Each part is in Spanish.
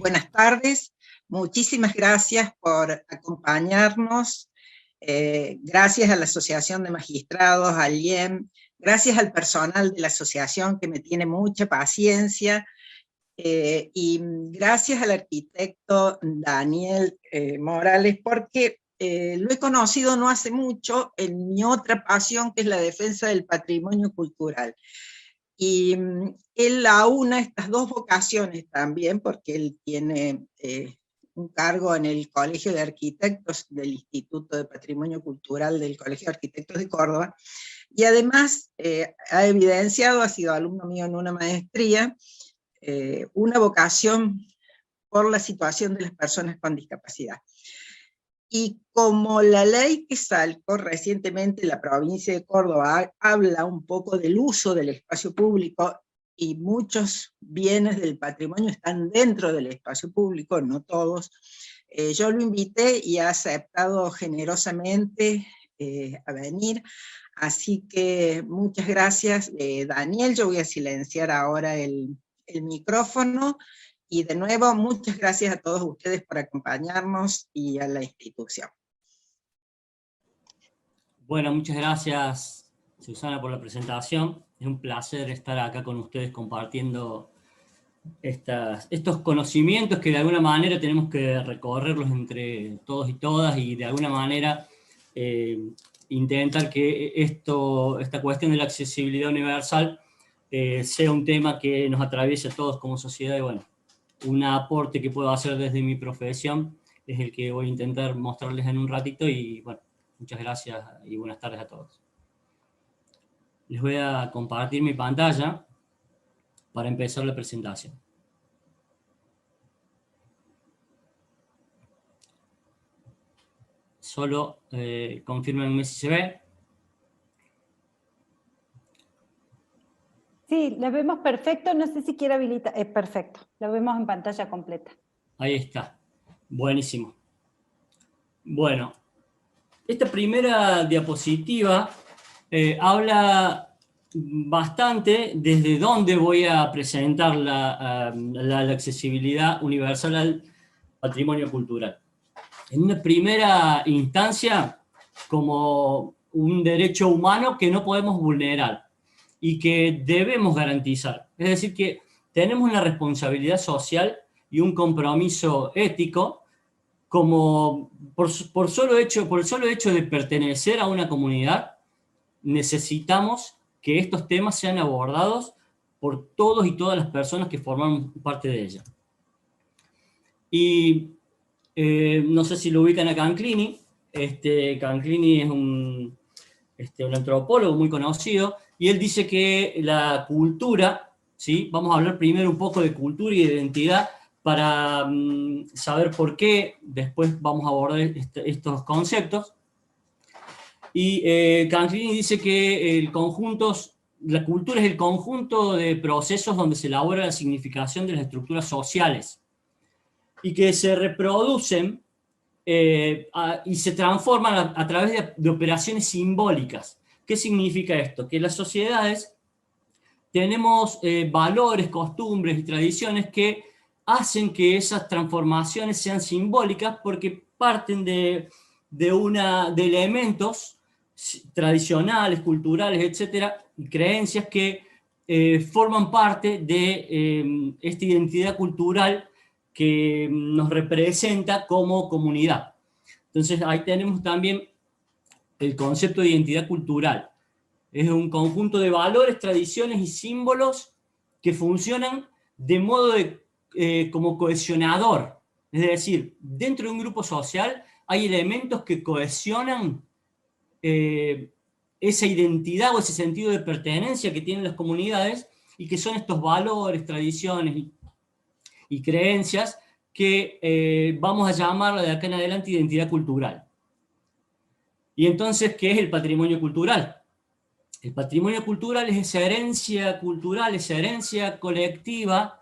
buenas tardes. Muchísimas gracias por acompañarnos. Gracias a la Asociación de Magistrados, al IEM, gracias al personal de la asociación que me tiene mucha paciencia, y gracias al arquitecto Daniel Morales, porque lo he conocido no hace mucho en mi otra pasión, que es la defensa del patrimonio cultural. Y él aúna estas dos vocaciones también, porque él tiene un cargo en el Colegio de Arquitectos del Instituto de Patrimonio Cultural del Colegio de Arquitectos de Córdoba, y además ha evidenciado, ha sido alumno mío en una maestría, una vocación por la situación de las personas con discapacidad. Y como la ley que sacó recientemente la provincia de Córdoba habla un poco del uso del espacio público, y muchos bienes del patrimonio están dentro del espacio público, no todos, yo lo invité y ha aceptado generosamente a venir. Así que muchas gracias, Daniel. Yo voy a silenciar ahora el micrófono. Y de nuevo, muchas gracias a todos ustedes por acompañarnos y a la institución. Bueno, muchas gracias, Susana, por la presentación. Es un placer estar acá con ustedes compartiendo estos conocimientos que de alguna manera tenemos que recorrerlos entre todos y todas, y de alguna manera intentar que esta cuestión de la accesibilidad universal sea un tema que nos atraviese a todos como sociedad. Y bueno, un aporte que puedo hacer desde mi profesión es el que voy a intentar mostrarles en un ratito. Y bueno, muchas gracias y buenas tardes a todos. Les voy a compartir mi pantalla para empezar la presentación. Solo confírmenme si se ve. Sí, la vemos perfecto, no sé si quiere habilitar, perfecto, la vemos en pantalla completa. Ahí está, buenísimo. Bueno, esta primera diapositiva habla bastante desde dónde voy a presentar la accesibilidad universal al patrimonio cultural. En una primera instancia, como un derecho humano que no podemos vulnerar y que debemos garantizar. Es decir, que tenemos una responsabilidad social y un compromiso ético, como por el solo hecho de pertenecer a una comunidad, necesitamos que estos temas sean abordados por todos y todas las personas que forman parte de ella. Y no sé si lo ubican a Canclini. Canclini es un antropólogo muy conocido, y él dice que la cultura, ¿sí? Vamos a hablar primero un poco de cultura y de identidad para saber por qué, después vamos a abordar estos conceptos. Y Canclini dice que la cultura es el conjunto de procesos donde se elabora la significación de las estructuras sociales y que se reproducen y se transforman a través de operaciones simbólicas. ¿Qué significa esto? Que las sociedades tenemos valores, costumbres y tradiciones que hacen que esas transformaciones sean simbólicas, porque parten de elementos tradicionales, culturales, etcétera, y creencias que forman parte de esta identidad cultural que nos representa como comunidad. Entonces ahí tenemos también el concepto de identidad cultural. Es un conjunto de valores, tradiciones y símbolos que funcionan de modo como cohesionador. Es decir, dentro de un grupo social hay elementos que cohesionan esa identidad o ese sentido de pertenencia que tienen las comunidades, y que son estos valores, tradiciones y creencias que vamos a llamarla de acá en adelante identidad cultural. Y entonces, ¿qué es el patrimonio cultural? El patrimonio cultural es esa herencia cultural, esa herencia colectiva,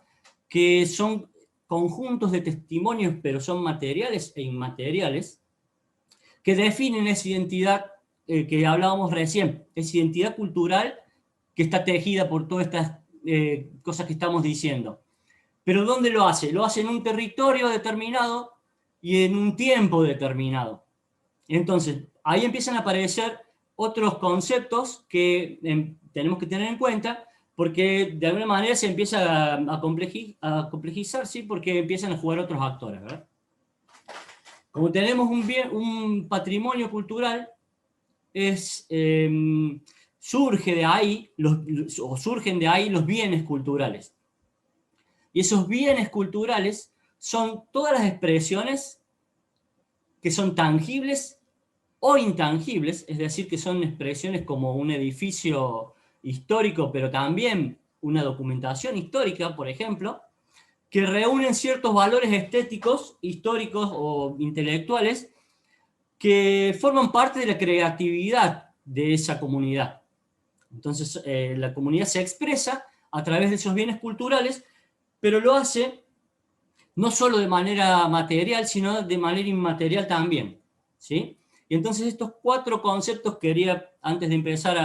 que son conjuntos de testimonios, pero son materiales e inmateriales, que definen esa identidad que hablábamos recién, esa identidad cultural que está tejida por todas estas cosas que estamos diciendo. pero ¿dónde lo hace? Lo hace en un territorio determinado y en un tiempo determinado. Entonces, ahí empiezan a aparecer otros conceptos que tenemos que tener en cuenta, porque de alguna manera se empieza a complejizar, ¿sí? Porque empiezan a jugar otros actores, ¿verdad? Como tenemos un patrimonio cultural, surgen de ahí los bienes culturales. Y esos bienes culturales son todas las expresiones que son tangibles o intangibles, es decir, que son expresiones como un edificio histórico, pero también una documentación histórica, por ejemplo, que reúnen ciertos valores estéticos, históricos o intelectuales que forman parte de la creatividad de esa comunidad. Entonces, la comunidad se expresa a través de esos bienes culturales, pero lo hace no solo de manera material, sino de manera inmaterial también, ¿sí? Y entonces estos 4 conceptos quería, antes de empezar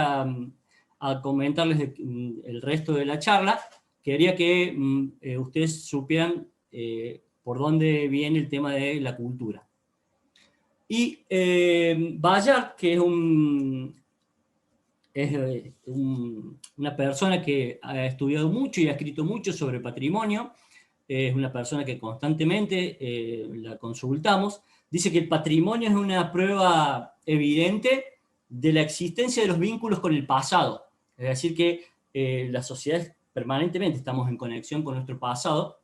a comentarles el resto de la charla, quería que ustedes supieran por dónde viene el tema de la cultura. Y Ballard, que es una persona que ha estudiado mucho y ha escrito mucho sobre patrimonio, es una persona que constantemente la consultamos, dice que el patrimonio es una prueba evidente de la existencia de los vínculos con el pasado. Es decir, que las sociedades permanentemente estamos en conexión con nuestro pasado,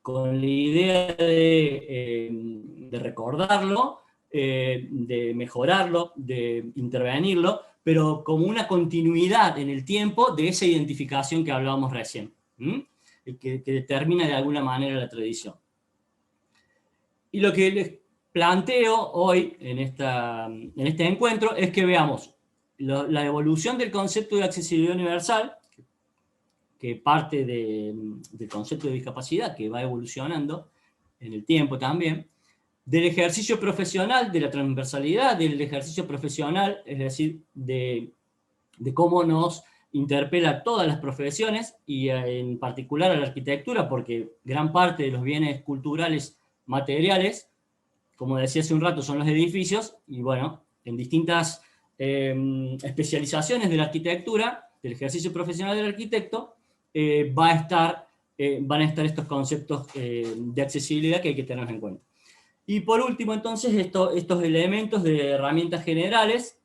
con la idea de recordarlo, de mejorarlo, de intervenirlo, pero como una continuidad en el tiempo de esa identificación que hablábamos recién, que determina de alguna manera la tradición. Y lo que les planteo hoy en este encuentro es que veamos la evolución del concepto de accesibilidad universal, que parte del concepto de discapacidad, que va evolucionando en el tiempo también, del ejercicio profesional, de la transversalidad del ejercicio profesional, es decir, de cómo nos interpela todas las profesiones, y en particular a la arquitectura, porque gran parte de los bienes culturales materiales, como decía hace un rato, son los edificios, y bueno, en distintas especializaciones de la arquitectura, del ejercicio profesional del arquitecto, van a estar estos conceptos de accesibilidad que hay que tener en cuenta. Y por último, entonces, estos elementos de herramientas generales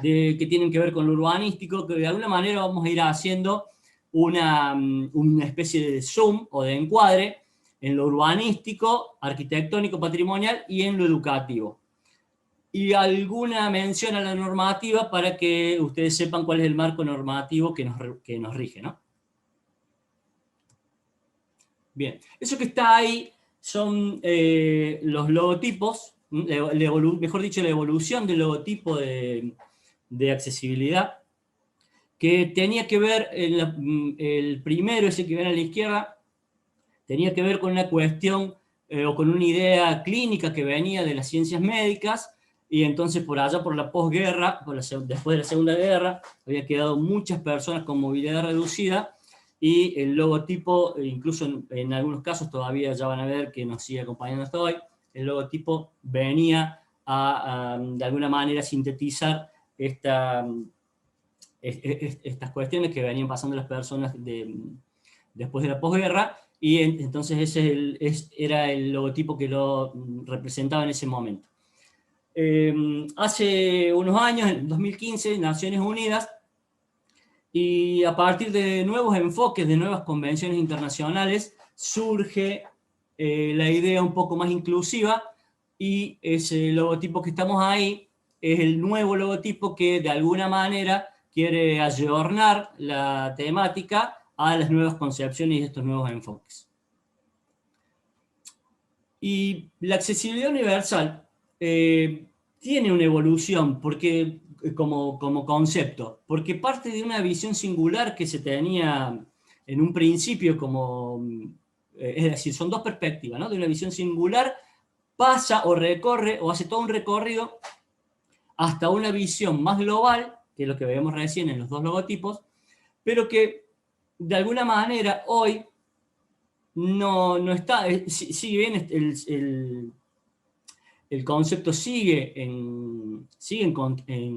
que tienen que ver con lo urbanístico, que de alguna manera vamos a ir haciendo una especie de zoom o de encuadre en lo urbanístico, arquitectónico, patrimonial y en lo educativo. Y alguna mención a la normativa para que ustedes sepan cuál es el marco normativo que nos rige, ¿no? Bien, eso que está ahí son los logotipos, mejor dicho, la evolución del logotipo de accesibilidad, que tenía que ver, el primero, ese que ven a la izquierda, tenía que ver con una cuestión o con una idea clínica que venía de las ciencias médicas, y entonces por allá por la posguerra, después de la Segunda Guerra, había quedado muchas personas con movilidad reducida, y el logotipo, incluso en algunos casos todavía ya van a ver que nos sigue acompañando hasta hoy, el logotipo venía a de alguna manera sintetizar estas cuestiones que venían pasando las personas después de la posguerra, y entonces ese era el logotipo que lo representaba en ese momento. Hace unos años, en 2015, Naciones Unidas, y a partir de nuevos enfoques, de nuevas convenciones internacionales, surge la idea un poco más inclusiva, y ese logotipo que estamos ahí es el nuevo logotipo que de alguna manera quiere ayornar la temática a las nuevas concepciones y estos nuevos enfoques. Y la accesibilidad universal tiene una evolución porque, como concepto, porque parte de una visión singular que se tenía en un principio es decir, son dos perspectivas, ¿no? De una visión singular pasa o recorre o hace todo un recorrido hasta una visión más global, que es lo que vemos recién en los dos logotipos, pero que de alguna manera hoy no está, sigue bien el concepto sigue en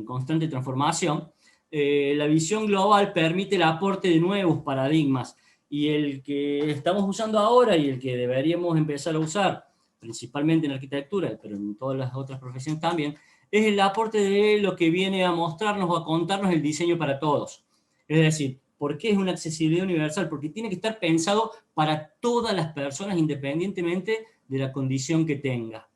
constante transformación. La visión global permite el aporte de nuevos paradigmas, y el que estamos usando ahora y el que deberíamos empezar a usar, principalmente en arquitectura, pero en todas las otras profesiones también, es el aporte de lo que viene a mostrarnos o a contarnos el diseño para todos. Es decir, ¿por qué es una accesibilidad universal? Porque tiene que estar pensado para todas las personas, independientemente de la condición que tenga.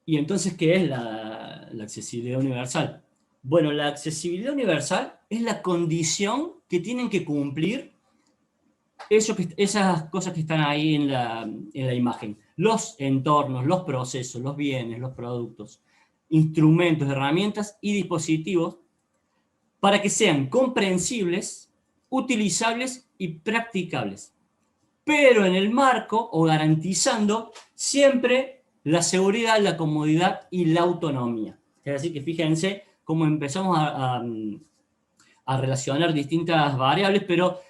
Y entonces, ¿qué es la accesibilidad universal? Bueno, la accesibilidad universal es la condición que tienen que cumplir esas cosas que están ahí en la imagen. Los entornos, los procesos, los bienes, los productos, instrumentos, herramientas y dispositivos, para que sean comprensibles, utilizables y practicables, pero en el marco o garantizando siempre la seguridad, la comodidad y la autonomía. Es decir, que fíjense cómo empezamos a relacionar distintas variables, pero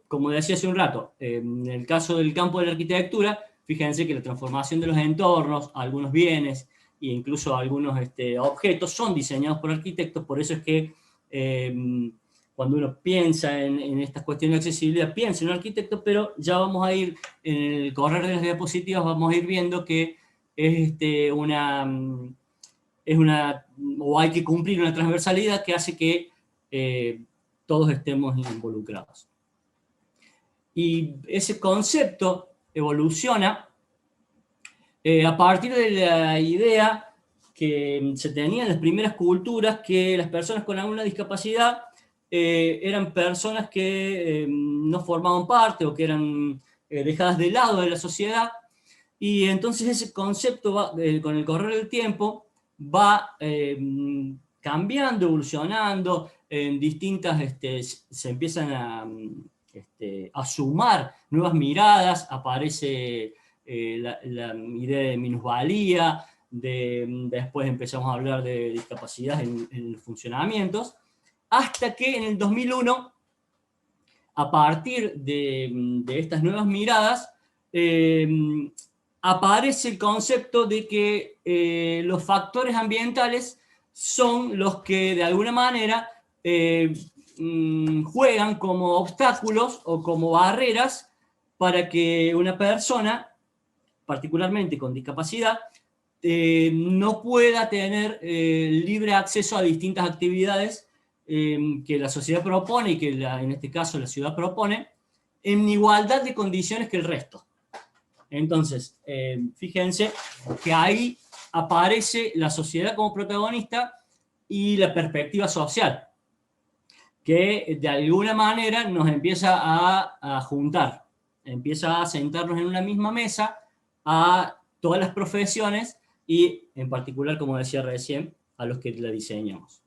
como decía hace un rato, en el caso del campo de la arquitectura, fíjense que la transformación de los entornos, algunos bienes e incluso algunos objetos son diseñados por arquitectos. Por eso es que cuando uno piensa en estas cuestiones de accesibilidad, piensa en un arquitecto, pero ya vamos a ir, en el correr de las diapositivas, vamos a ir viendo que es o hay que cumplir una transversalidad que hace que todos estemos involucrados. Y ese concepto evoluciona a partir de la idea que se tenía en las primeras culturas, que las personas con alguna discapacidad eran personas que no formaban parte o que eran dejadas de lado de la sociedad, y entonces ese concepto va, con el correr del tiempo va cambiando, evolucionando, en distintas, se empiezan a sumar nuevas miradas, aparece la idea de minusvalía, después empezamos a hablar de discapacidad en los funcionamientos, hasta que en el 2001, a partir de estas nuevas miradas, aparece el concepto de que los factores ambientales son los que de alguna manera juegan como obstáculos o como barreras para que una persona, particularmente con discapacidad, no pueda tener libre acceso a distintas actividades que la sociedad propone y que en este caso la ciudad propone, en igualdad de condiciones que el resto. Entonces, fíjense que ahí aparece la sociedad como protagonista y la perspectiva social, que de alguna manera nos empieza a juntar, empieza a sentarnos en una misma mesa a todas las profesiones y en particular, como decía recién, a los que la diseñamos.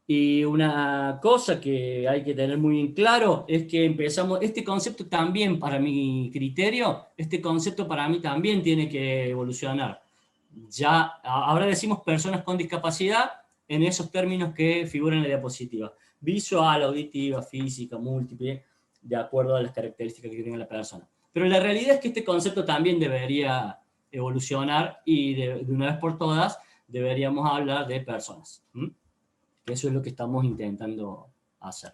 Y una cosa que hay que tener muy en claro es que empezamos, este concepto también, para mi criterio, este concepto para mí también tiene que evolucionar. Ya, ahora decimos personas con discapacidad en esos términos que figuran en la diapositiva. Visual, auditiva, física, múltiple, de acuerdo a las características que tiene la persona. Pero la realidad es que este concepto también debería evolucionar y de una vez por todas deberíamos hablar de personas. Eso es lo que estamos intentando hacer.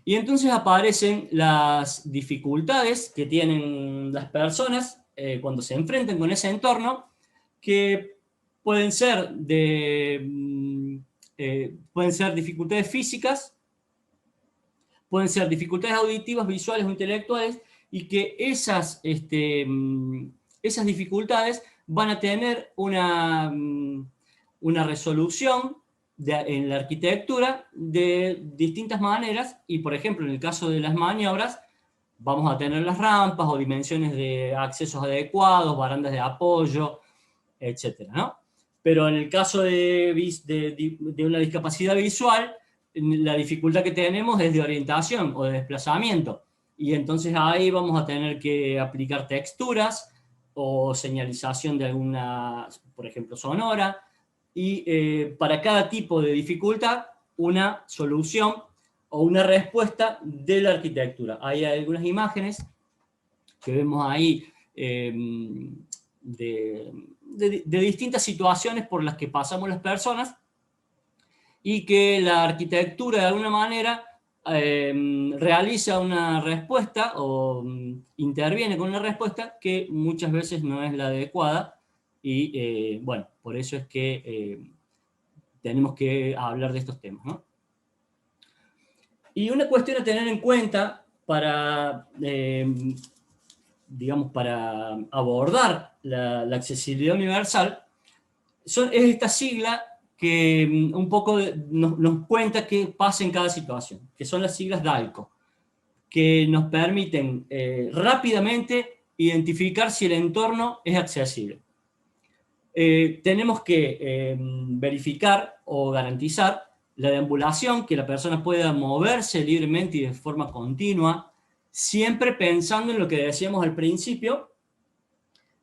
Y entonces aparecen las dificultades que tienen las personas cuando se enfrentan con ese entorno, que pueden ser dificultades físicas, pueden ser dificultades auditivas, visuales o intelectuales, y que esas dificultades van a tener una resolución en la arquitectura de distintas maneras, y por ejemplo en el caso de las maniobras vamos a tener las rampas o dimensiones de accesos adecuados, barandas de apoyo, etcétera, ¿no? Pero en el caso de una discapacidad visual, la dificultad que tenemos es de orientación o de desplazamiento, y entonces ahí vamos a tener que aplicar texturas o señalización de alguna, por ejemplo, sonora, y para cada tipo de dificultad una solución o una respuesta de la arquitectura. Hay algunas imágenes que vemos ahí de distintas situaciones por las que pasamos las personas y que la arquitectura de alguna manera realiza una respuesta o interviene con una respuesta que muchas veces no es la adecuada y bueno, por eso es que tenemos que hablar de estos temas, ¿no? Y una cuestión a tener en cuenta para, digamos, para abordar la accesibilidad universal es esta sigla que un poco nos cuenta qué pasa en cada situación, que son las siglas DALCO, que nos permiten rápidamente identificar si el entorno es accesible. Tenemos que verificar o garantizar la deambulación, que la persona pueda moverse libremente y de forma continua, siempre pensando en lo que decíamos al principio,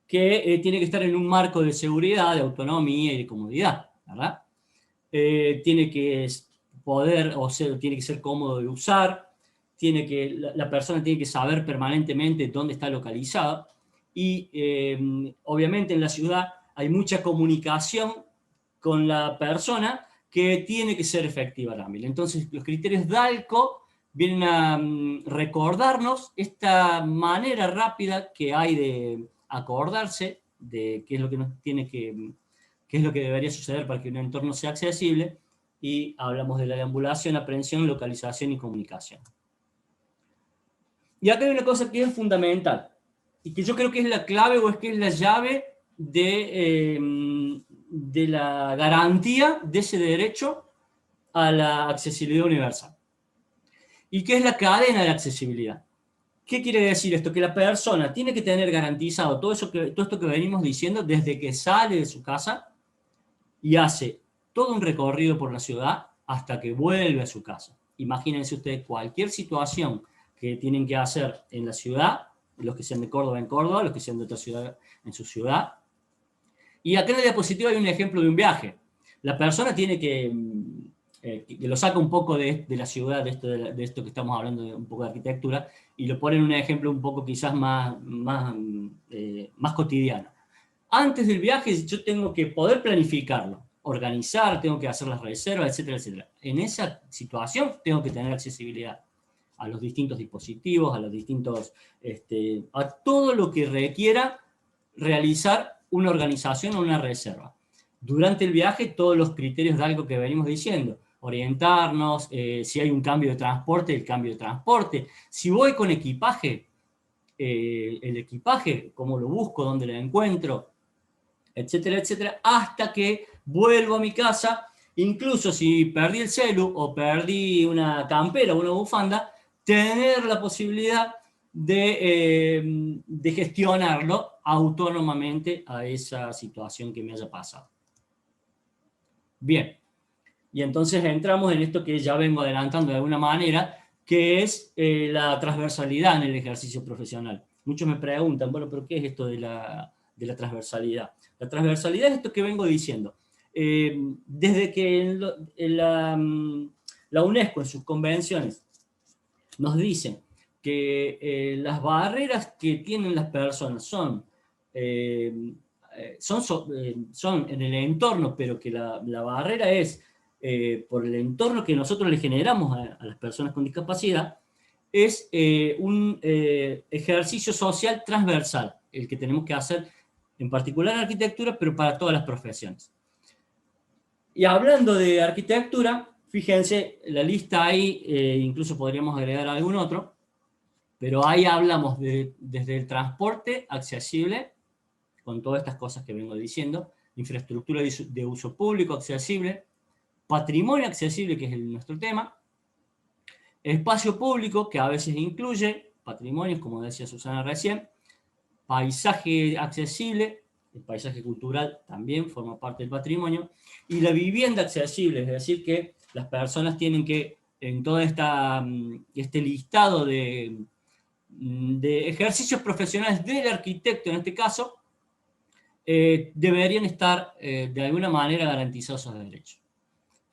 que tiene que estar en un marco de seguridad, de autonomía y de comodidad, ¿verdad? Tiene que poder, o sea, tiene que ser cómodo de usar, la persona tiene que saber permanentemente dónde está localizada, y obviamente en la ciudad hay mucha comunicación con la persona que tiene que ser efectiva también. Entonces los criterios DALCO vienen a recordarnos esta manera rápida que hay de acordarse de qué es lo que nos tiene que, qué es lo que debería suceder para que un entorno sea accesible, y hablamos de la deambulación, aprehensión, localización y comunicación. Y acá hay una cosa que es fundamental, y que yo creo que es la clave o es que es la llave de la garantía de ese derecho a la accesibilidad universal. ¿Y qué es la cadena de accesibilidad? ¿Qué quiere decir esto? Que la persona tiene que tener garantizado todo esto que venimos diciendo desde que sale de su casa y hace todo un recorrido por la ciudad hasta que vuelve a su casa. Imagínense ustedes cualquier situación que tienen que hacer en la ciudad, los que sean de Córdoba en Córdoba, los que sean de otra ciudad en su ciudad. Y acá en la diapositiva hay un ejemplo de un viaje. La persona tiene que lo saca un poco de la ciudad, de esto que estamos hablando, de un poco de arquitectura, y lo pone en un ejemplo un poco quizás más cotidiano. Antes del viaje yo tengo que poder planificarlo, organizar, tengo que hacer las reservas, etcétera, etcétera. En esa situación tengo que tener accesibilidad a los distintos dispositivos, a los distintos, a todo lo que requiera realizar una organización o una reserva. Durante el viaje, todos los criterios de algo que venimos diciendo, orientarnos, si hay un cambio de transporte, el cambio de transporte. Si voy con equipaje, el equipaje, cómo lo busco, dónde lo encuentro, etcétera, etcétera, hasta que vuelvo a mi casa. Incluso si perdí el celu o perdí una campera o una bufanda, tener la posibilidad de gestionarlo autónomamente a esa situación que me haya pasado. Bien, y entonces entramos en esto que ya vengo adelantando de alguna manera, que es la transversalidad en el ejercicio profesional. Muchos me preguntan, bueno, ¿pero qué es esto de la transversalidad? La transversalidad es esto que vengo diciendo. Desde que la UNESCO en sus convenciones nos dicen que las barreras que tienen las personas son en el entorno, pero que la barrera es por el entorno que nosotros le generamos a las personas con discapacidad, es un ejercicio social transversal, el que tenemos que hacer en particular en arquitectura, pero para todas las profesiones. Y hablando de arquitectura, fíjense, la lista ahí, incluso podríamos agregar algún otro, pero ahí hablamos desde el transporte accesible, con todas estas cosas que vengo diciendo, infraestructura de uso público accesible, patrimonio accesible, que es nuestro tema, espacio público, que a veces incluye patrimonios, como decía Susana recién, paisaje accesible, el paisaje cultural también forma parte del patrimonio, y la vivienda accesible, es decir, que las personas tienen que, en todo este listado de ejercicios profesionales del arquitecto en este caso, deberían estar de alguna manera garantizados esos derechos.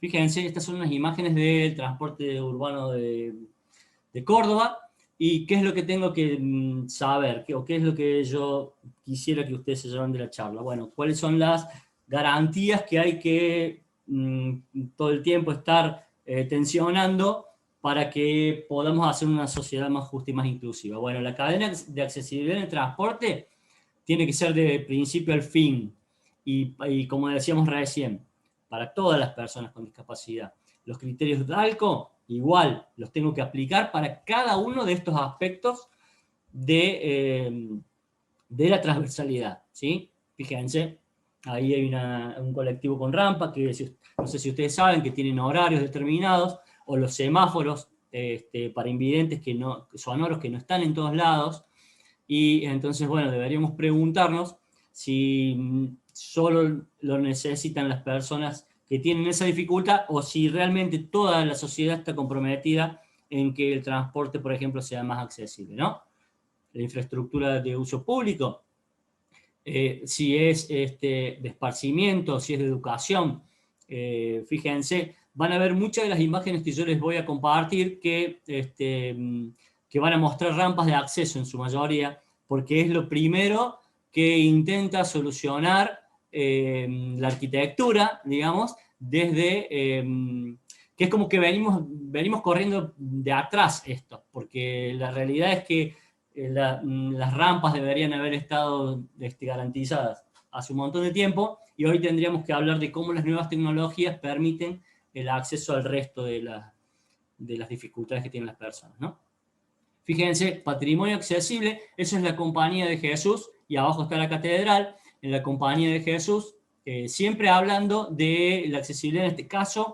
Fíjense, estas son unas imágenes del transporte urbano de Córdoba, y qué es lo que tengo que saber, o qué es lo que yo quisiera que ustedes se lleven de la charla. Bueno, cuáles son las garantías que hay que todo el tiempo estar tensionando para que podamos hacer una sociedad más justa y más inclusiva. Bueno, la cadena de accesibilidad en el transporte tiene que ser de principio al fin, y como decíamos recién, para todas las personas con discapacidad. Los criterios de DALCO, igual, los tengo que aplicar para cada uno de estos aspectos de la transversalidad, ¿sí? Fíjense, ahí hay un colectivo con rampa, que no sé si ustedes saben que tienen horarios determinados, o los semáforos para invidentes sonoros que no están en todos lados, y entonces, bueno, deberíamos preguntarnos si solo lo necesitan las personas que tienen esa dificultad, o si realmente toda la sociedad está comprometida en que el transporte, por ejemplo, sea más accesible, ¿no? La infraestructura de uso público, si es de esparcimiento, si es de educación. Fíjense, van a ver muchas de las imágenes que yo les voy a compartir que van a mostrar rampas de acceso en su mayoría, porque es lo primero que intenta solucionar la arquitectura, digamos, desde que es como que venimos corriendo de atrás esto, porque la realidad es que las rampas deberían haber estado garantizadas hace un montón de tiempo, y hoy tendríamos que hablar de cómo las nuevas tecnologías permiten el acceso al resto de las dificultades que tienen las personas, ¿no? Fíjense, patrimonio accesible, eso es la Compañía de Jesús, y abajo está la catedral. En la Compañía de Jesús, siempre hablando de la accesibilidad, en este caso,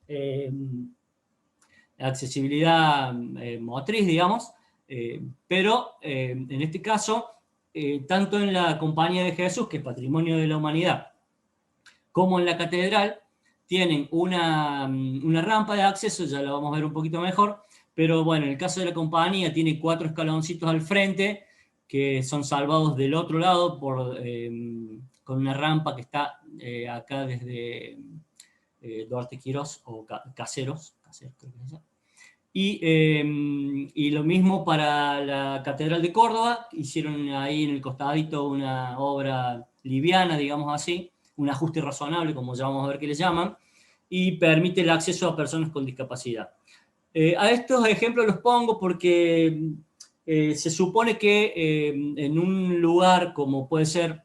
la accesibilidad motriz, digamos, pero en este caso, tanto en la Compañía de Jesús, que es Patrimonio de la Humanidad, como en la catedral, tienen una rampa de acceso, ya lo vamos a ver un poquito mejor, pero bueno, en el caso de la compañía tiene 4 escaloncitos al frente, que son salvados del otro lado con una rampa que está acá desde Duarte Quirós, o Caseros creo que es esa. Y lo mismo para la Catedral de Córdoba, hicieron ahí en el costadito una obra liviana, digamos así, un ajuste razonable, como ya vamos a ver que le llaman, y permite el acceso a personas con discapacidad. A estos ejemplos los pongo porque se supone que en un lugar como puede ser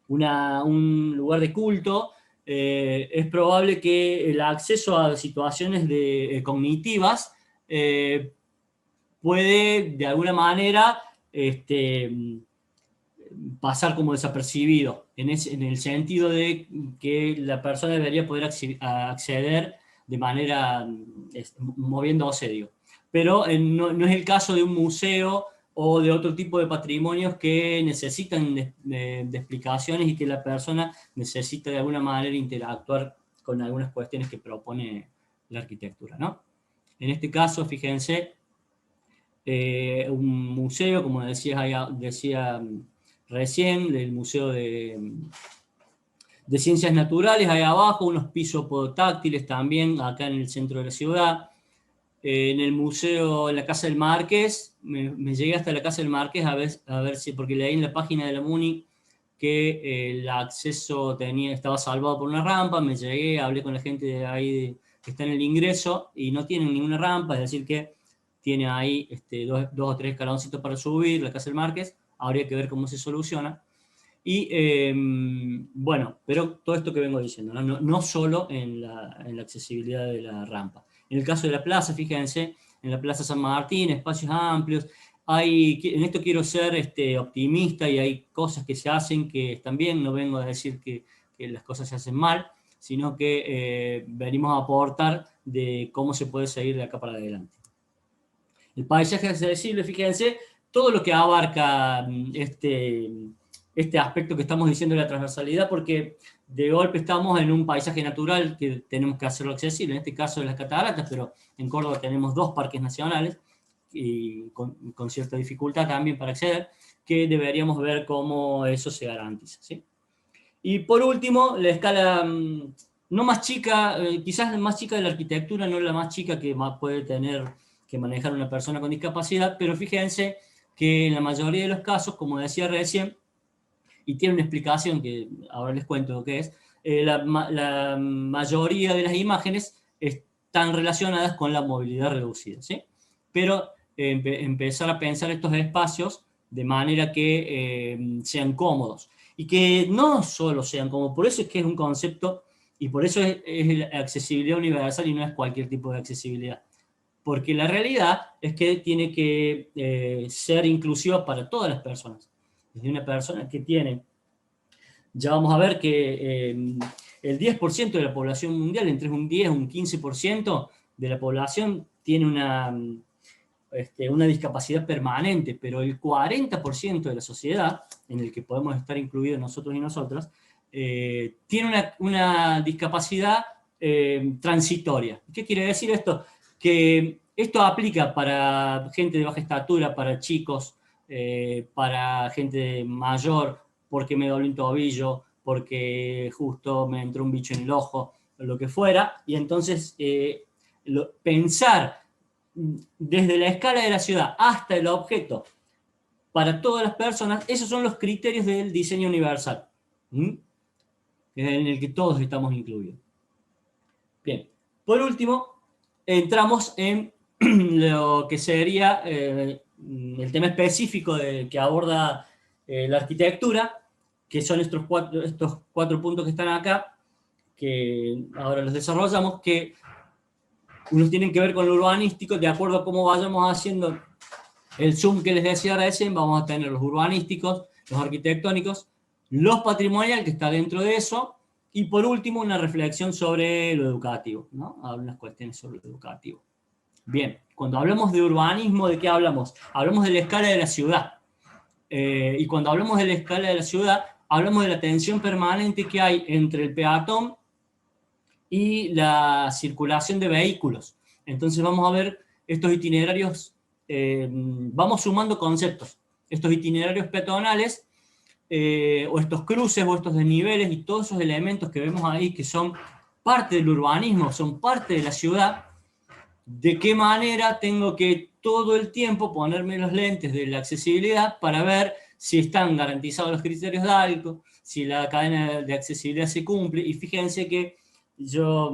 un lugar de culto, es probable que el acceso a situaciones cognitivas puede de alguna manera pasar como desapercibido, en el sentido de que la persona debería poder acceder de manera moviéndose, digo. Pero no es el caso de un museo o de otro tipo de patrimonios que necesitan de explicaciones, y que la persona necesita de alguna manera interactuar con algunas cuestiones que propone la arquitectura, ¿no? En este caso, fíjense, un museo, como decía recién, del Museo de Ciencias Naturales, ahí abajo, unos pisos podotáctiles también, acá en el centro de la ciudad. En el museo, en la Casa del Marqués, me llegué hasta la Casa del Marqués a ver si, porque leí en la página de la MUNI que el acceso estaba salvado por una rampa. Me llegué, hablé con la gente de ahí que está en el ingreso, y no tienen ninguna rampa, es decir que tiene ahí 2 o 3 escaloncitos para subir la Casa del Marqués. Habría que ver cómo se soluciona. Y bueno, pero todo esto que vengo diciendo, no solo en la accesibilidad de la rampa. En el caso de la plaza, fíjense, en la Plaza San Martín, espacios amplios. En esto quiero ser optimista, y hay cosas que se hacen que están bien. No vengo a decir que las cosas se hacen mal, sino que venimos a aportar de cómo se puede seguir de acá para adelante. El paisaje accesible, fíjense, todo lo que abarca este aspecto que estamos diciendo de la transversalidad, porque de golpe estamos en un paisaje natural que tenemos que hacerlo accesible, en este caso de las cataratas, pero en Córdoba tenemos 2 parques nacionales, y con cierta dificultad también para acceder, que deberíamos ver cómo eso se garantiza, ¿sí? Y por último, la escala no más chica, quizás la más chica de la arquitectura, no la más chica que puede tener que manejar una persona con discapacidad, pero fíjense que en la mayoría de los casos, como decía recién, y tiene una explicación que ahora les cuento lo que es, la mayoría de las imágenes están relacionadas con la movilidad reducida, ¿sí? Pero empezar a pensar estos espacios de manera que sean cómodos, y que no solo sean cómodos, por eso es que es un concepto, y por eso es la accesibilidad universal y no es cualquier tipo de accesibilidad. Porque la realidad es que tiene que ser inclusiva para todas las personas. Desde una persona que tiene, ya vamos a ver que el 10% de la población mundial, entre un 10 y un 15% de la población tiene una discapacidad permanente, pero el 40% de la sociedad, en el que podemos estar incluidos nosotros y nosotras, tiene una discapacidad transitoria. ¿Qué quiere decir esto? Que esto aplica para gente de baja estatura, para chicos, para gente mayor, porque me doblé un tobillo, porque justo me entró un bicho en el ojo, lo que fuera, y entonces pensar desde la escala de la ciudad hasta el objeto para todas las personas, esos son los criterios del diseño universal, en el que todos estamos incluidos. Bien, por último, entramos en lo que sería el tema específico que aborda la arquitectura, que son estos cuatro puntos que están acá, que ahora los desarrollamos, que unos tienen que ver con lo urbanístico. De acuerdo a cómo vayamos haciendo el zoom que les decía recién, vamos a tener los urbanísticos, los arquitectónicos, los patrimoniales, que está dentro de eso, y por último una reflexión sobre lo educativo, ¿no? Algunas cuestiones sobre lo educativo. Bien, cuando hablamos de urbanismo, ¿de qué hablamos? Hablamos de la escala de la ciudad. Y cuando hablamos de la escala de la ciudad, hablamos de la tensión permanente que hay entre el peatón y la circulación de vehículos. Entonces vamos a ver estos itinerarios, vamos sumando conceptos. Estos itinerarios peatonales, o estos cruces, o estos desniveles, y todos esos elementos que vemos ahí, que son parte del urbanismo, son parte de la ciudad. ¿De qué manera tengo que todo el tiempo ponerme los lentes de la accesibilidad para ver si están garantizados los criterios de ALCO, si la cadena de accesibilidad se cumple? Y fíjense que yo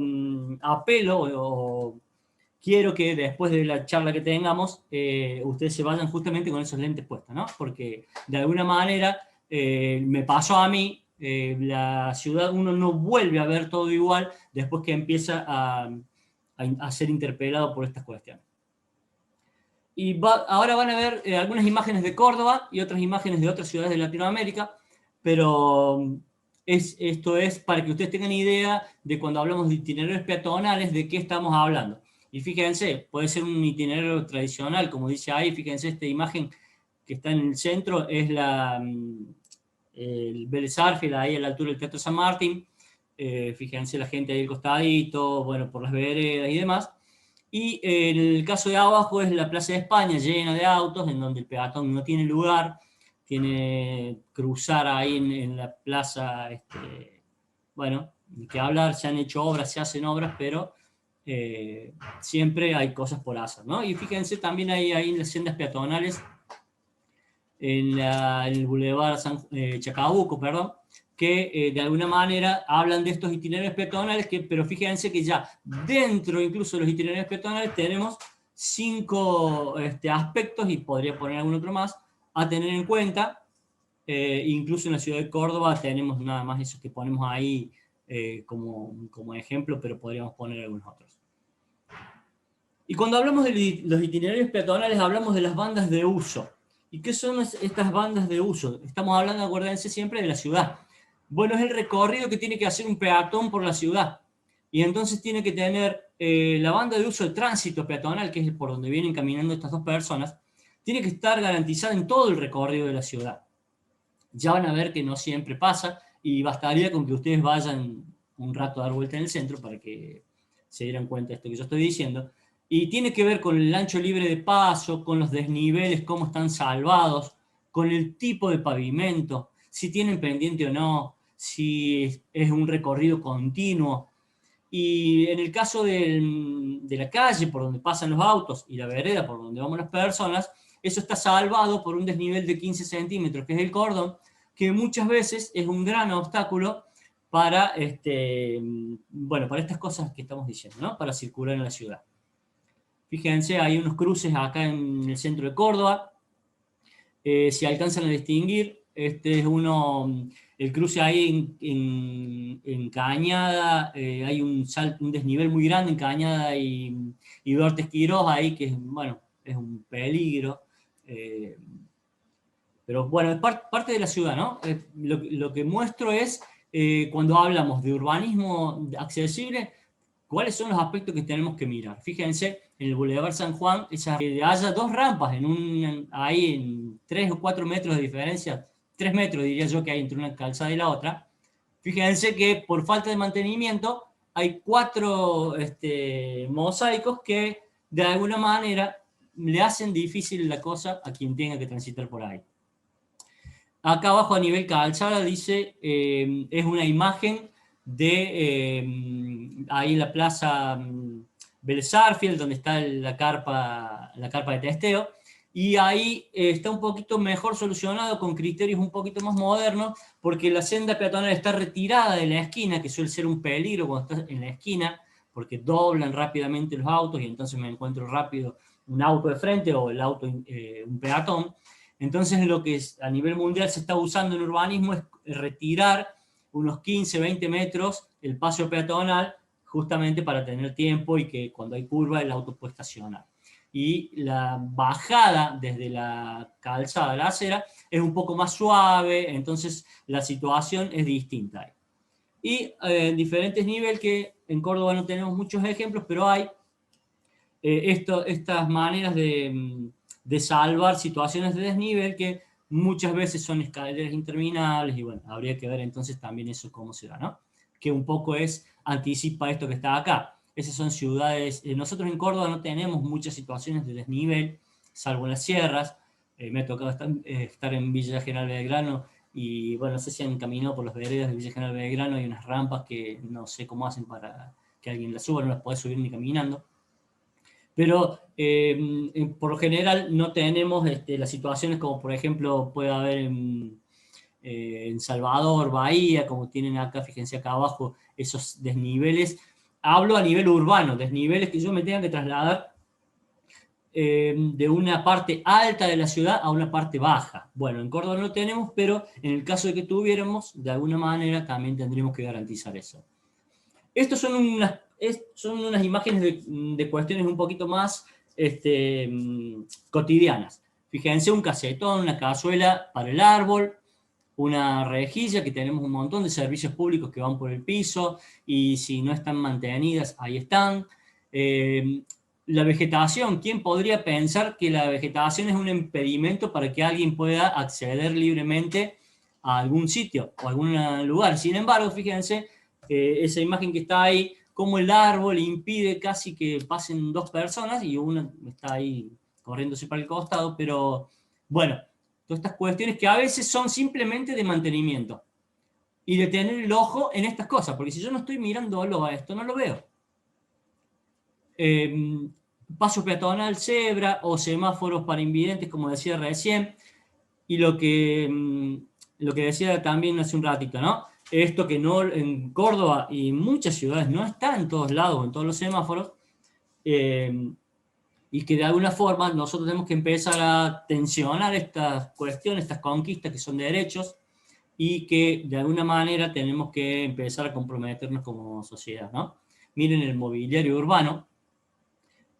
apelo o quiero que después de la charla que tengamos, ustedes se vayan justamente con esos lentes puestos, ¿no? Porque de alguna manera me pasó a mí, la ciudad, uno no vuelve a ver todo igual después que empieza a ser interpelado por estas cuestiones. Y ahora van a ver algunas imágenes de Córdoba y otras imágenes de otras ciudades de Latinoamérica, pero esto es para que ustedes tengan idea de cuando hablamos de itinerarios peatonales, de qué estamos hablando. Y fíjense, puede ser un itinerario tradicional, como dice ahí. Fíjense, esta imagen que está en el centro es el Vélez Arfiel, ahí a la altura del Teatro San Martín. Fíjense la gente ahí al costadito, bueno, por las veredas y demás. Y el caso de abajo es la Plaza de España, llena de autos, en donde el peatón no tiene lugar, tiene cruzar ahí en la plaza, bueno, ni que hablar, se han hecho obras, se hacen obras, pero siempre hay cosas por hacer, ¿no? Y fíjense también ahí en las sendas peatonales, en el Boulevard Chacabuco, perdón, que de alguna manera hablan de estos itinerarios peatonales, pero fíjense que ya dentro incluso de los itinerarios peatonales tenemos 5 aspectos, y podría poner algún otro más, a tener en cuenta. Incluso en la ciudad de Córdoba tenemos nada más esos que ponemos ahí como ejemplo, pero podríamos poner algunos otros. Y cuando hablamos de los itinerarios peatonales, hablamos de las bandas de uso. ¿Y qué son estas bandas de uso? Estamos hablando, acuérdense siempre, de la ciudad. Bueno, es el recorrido que tiene que hacer un peatón por la ciudad. Y entonces tiene que tener la banda de uso de tránsito peatonal, que es por donde vienen caminando estas dos personas, tiene que estar garantizada en todo el recorrido de la ciudad. Ya van a ver que no siempre pasa, y bastaría con que ustedes vayan un rato a dar vuelta en el centro para que se dieran cuenta de esto que yo estoy diciendo. Y tiene que ver con el ancho libre de paso, con los desniveles, cómo están salvados, con el tipo de pavimento, si tienen pendiente o no, si es un recorrido continuo, Y en el caso de la calle por donde pasan los autos y la vereda por donde vamos las personas, eso está salvado por un desnivel de 15 centímetros, que es el cordón, que muchas veces es un gran obstáculo para, bueno, para estas cosas que estamos diciendo, ¿no? Para circular en la ciudad. Fíjense, hay unos cruces acá en el centro de Córdoba. Si alcanzan a distinguir, este es uno, el cruce ahí en Cañada, hay un desnivel muy grande en Cañada y Duarte Quirós ahí, que bueno, es un peligro. Pero bueno, es parte de la ciudad, ¿no? Lo que muestro es, cuando hablamos de urbanismo accesible, ¿cuáles son los aspectos que tenemos que mirar? Fíjense, en el Boulevard San Juan, que haya dos rampas ahí en 3 o 4 metros de diferencia, 3 metros diría yo que hay entre una calzada y la otra. Fíjense que por falta de mantenimiento hay 4 mosaicos que de alguna manera le hacen difícil la cosa a quien tenga que transitar por ahí. Acá abajo a nivel calzada dice, es una imagen de ahí en la plaza Vélez Sarsfield, donde está la carpa de testeo, y ahí está un poquito mejor solucionado con criterios un poquito más modernos, porque la senda peatonal está retirada de la esquina, que suele ser un peligro cuando estás en la esquina, porque doblan rápidamente los autos y entonces me encuentro rápido un auto de frente o el auto, un peatón. Entonces lo que a nivel mundial se está usando en urbanismo es retirar unos 15, 20 metros el paso peatonal, justamente para tener tiempo y que cuando hay curva el auto puede estacionar. Y la bajada desde la calzada a la acera es un poco más suave, entonces la situación es distinta ahí. Y en diferentes niveles, que en Córdoba no tenemos muchos ejemplos, pero hay estas maneras de salvar situaciones de desnivel que muchas veces son escaleras interminables, y bueno, habría que ver entonces también eso cómo se da, ¿no? Que un poco anticipa esto que está acá. Esas son ciudades, nosotros en Córdoba no tenemos muchas situaciones de desnivel, salvo en las sierras. Me ha tocado estar en Villa General Belgrano, y bueno, no sé si han caminado por las veredas de Villa General Belgrano, hay unas rampas que no sé cómo hacen para que alguien las suba, no las puede subir ni caminando. Pero por lo general no tenemos las situaciones como por ejemplo puede haber en Salvador, Bahía, como tienen acá, fíjense acá abajo, esos desniveles. Hablo a nivel urbano, desniveles que yo me tenga que trasladar de una parte alta de la ciudad a una parte baja. Bueno, en Córdoba no tenemos, pero en el caso de que tuviéramos, de alguna manera también tendríamos que garantizar eso. Estos son unas imágenes de cuestiones un poquito más cotidianas. Fíjense, un casetón, una cazuela para el árbol, una rejilla, que tenemos un montón de servicios públicos que van por el piso, y si no están mantenidas, ahí están. La vegetación, ¿quién podría pensar que la vegetación es un impedimento para que alguien pueda acceder libremente a algún sitio o a algún lugar? Sin embargo, fíjense, esa imagen que está ahí, cómo el árbol impide casi que pasen 2 personas y una está ahí corriéndose para el costado, pero bueno, todas estas cuestiones que a veces son simplemente de mantenimiento y de tener el ojo en estas cosas, porque si yo no estoy mirándolo a esto, no lo veo. Paso peatonal, cebra o semáforos para invidentes, como decía recién, y lo que decía también hace un ratito, ¿no? Esto que no en Córdoba y en muchas ciudades no está en todos lados, en todos los semáforos, y que de alguna forma nosotros tenemos que empezar a tensionar estas cuestiones, estas conquistas que son derechos, y que de alguna manera tenemos que empezar a comprometernos como sociedad, ¿no? Miren el mobiliario urbano.